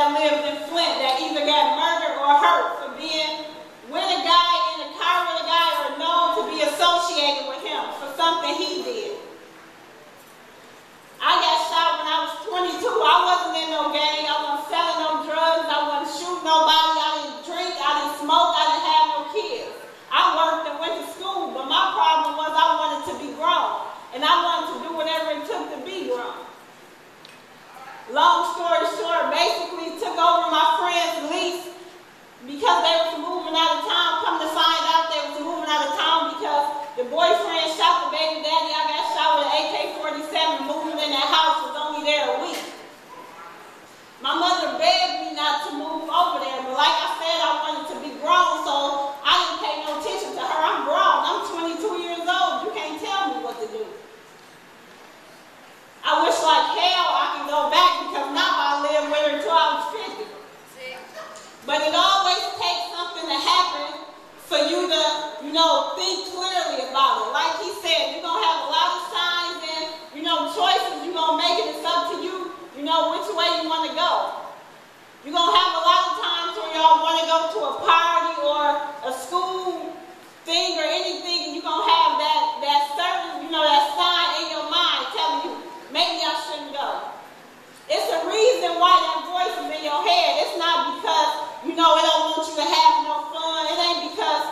that lived in Flint that either got murdered or hurt for being with a guy in a car with a guy or known to be associated with him for something he did. I got shot when I was 22. I wasn't in no gang. I wasn't selling no drugs. I wasn't shooting nobody. I didn't drink. I didn't smoke. I didn't have no kids. I worked and went to school, but my problem was I wanted to be grown. And I wanted to do whatever it took to be grown. Long story short, basically took over my friend's lease because they was moving out of town. Come to find out they was moving out of town because the boyfriend shot the baby daddy. I got shot with an AK-47. Moving in that house, was only there a week. My mother begged me not to move over there, but like I said, I wanted to be grown, so I didn't pay no attention to her. I'm grown. I'm 22 years old. You can't tell me what to do. I wish like hell I could go back because now I live with her until I was 50. But it always takes something to happen for you to, think clearly about it. Like he said, you're going to have a lot of signs and, choices. You're going to make it. It's up to you, which way you want to go. You're going to have a lot of times where y'all want to go to a party or a school thing or anything, and you're going to have that certain, that sign in your mind telling you, maybe I shouldn't go. It's a reason why that voice is in your head. It's not because, it don't want you to have no fun. It ain't because,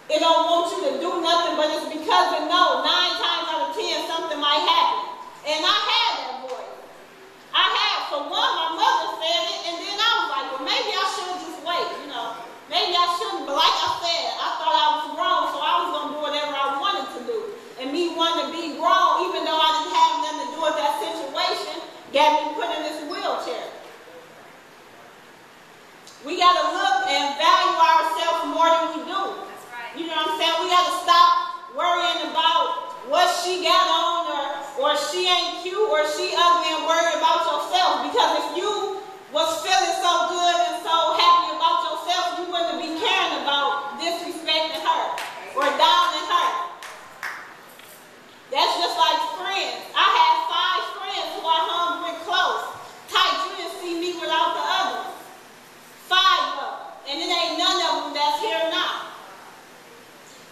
it don't want you to do nothing, but it's because it knows 9 times out of 10 something might happen. And I had that voice. For one, my mother said it, and then I was like, well, maybe I should just wait, Maybe I shouldn't, but like I said, I thought I was grown, so I was going to do whatever I wanted to do. And me wanting to be grown, even though I didn't have nothing to do with that situation, got me put in this wheelchair. We got to look and value ourselves more than we do. That's right. You know what I'm saying? We got to stop worrying about what she got on or she ain't cute or she ugly and worry about yourself. Because if you was feeling so good and so happy about yourself, you wouldn't be caring about disrespecting her or downing her. That's just like friends. I had 5 friends who I hung with close. Tight, you didn't see me without the others. 5 of them. And it ain't none of them that's here now.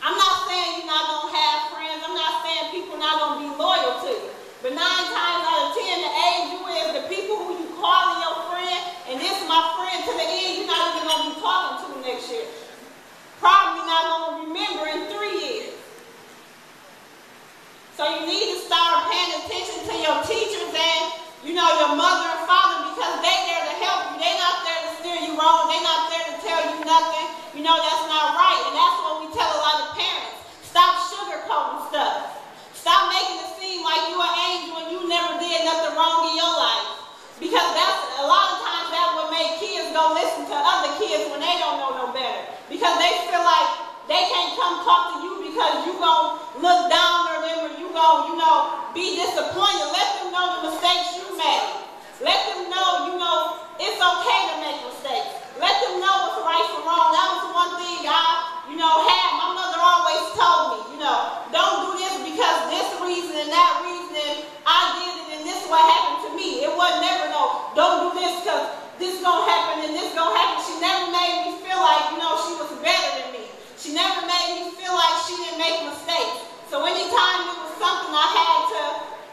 I'm not saying you're not going to have friends. I'm not saying people not going to be loyal to you. But 9 times out of 10, the age you is, the people who you calling your friend, and this is my friend to the end, you're not even going to be talking to next year. Probably not going to remember in 3 years. So you need to start paying attention to your teachers and, your mother and father because they there to help you. They're not there to steer you wrong. They're not there to tell you nothing. That's not right. And that's what we tell a lot of parents. Stop sugarcoating stuff. Stop making it seem like you're an angel and you never did nothing wrong in your life. Because that's a lot of times that would make kids go listen to other kids when they don't know no better. Because they feel like they can't come talk to you because you going to look down on them or you going to, be disappointed. Let them know the mistakes you made. Let them know, it's okay to make mistakes. Let them know what's right from wrong. That was the one thing I, had. My mother always told me, don't do this because this reason and that reason I did it and this is what happened to me. It wasn't never don't do this because this going to happen and this going to happen. She never made me feel like, she was better than me. She never made me feel like she didn't make mistakes. So anytime it was something I had to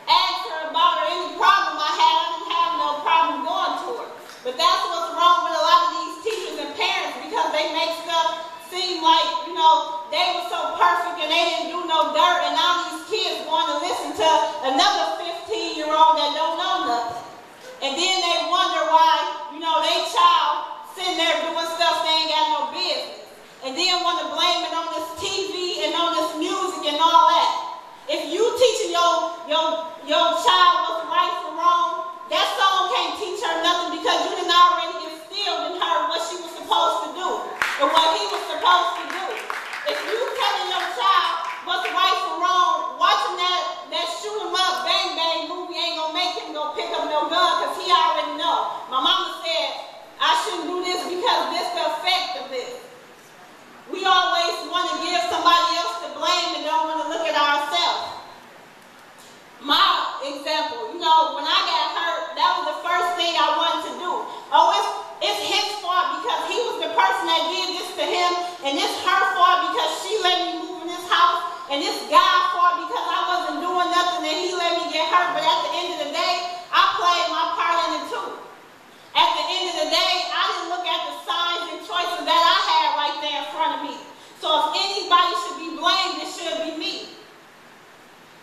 ask her about or any problem I had, I didn't have no problem going to her. But that's what's wrong with a lot of these teachers and parents because they make stuff seem like, they were so perfect and they didn't do no dirt and now these kids going to listen to another 15-year-old that don't know nothing. And then they wonder why, they child sitting there doing stuff they ain't got no business. And then want to blame it on this TV and on this music and all that. If you teaching your child what's right from wrong, that song can't teach her nothing because you didn't already instilled in her what she was supposed to do and what he was supposed to do. If you telling your child what's right from wrong, watching that shoot 'em up, bang bang movie ain't gonna make him go pick up no gun because he already know. My mama said I shouldn't do this because this the effect of this. We always want to give somebody else the blame and don't want to look at ourselves. My example, when I got hurt, that was the first thing I wanted to do. anybody should be blamed, it should be me.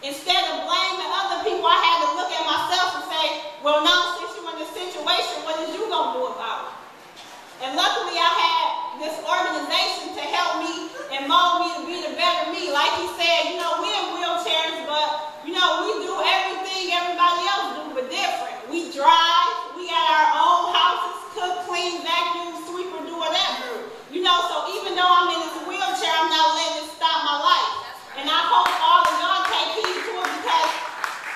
Instead of blaming other people, I had to look at myself and say, well, now since you're in this situation, what is you going to do about it? And luckily I had this organization to help me and mold me to be the better me. Like he said, you know, we're in wheelchairs, but, you know, we do everything everybody else do, but different. We drive, we got our own houses, cook, clean, vacuum, sweep, or do whatever. You know, so even though I'm in this wheelchair, I'm not letting it stop my life. And I hope all of y'all take heed to it, because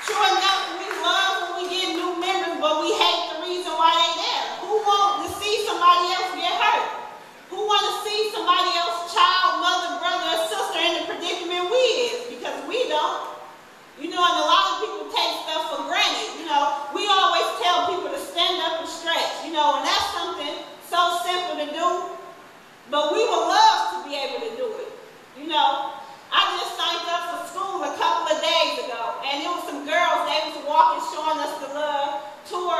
sure enough, we love when we get new members, but we hate the reason why they're there. Who wants to see somebody else get hurt? Who want to see somebody else's child, mother, brother, or sister in the predicament we is? Because we don't. You know, and a lot of people take stuff for granted. You know, we always tell people to stand up and stretch, you know, and that's something so simple to do, but we would love to be able to do it. You know, I just signed up for school a couple of days ago, and it was some girls, they was walking, showing us the love tour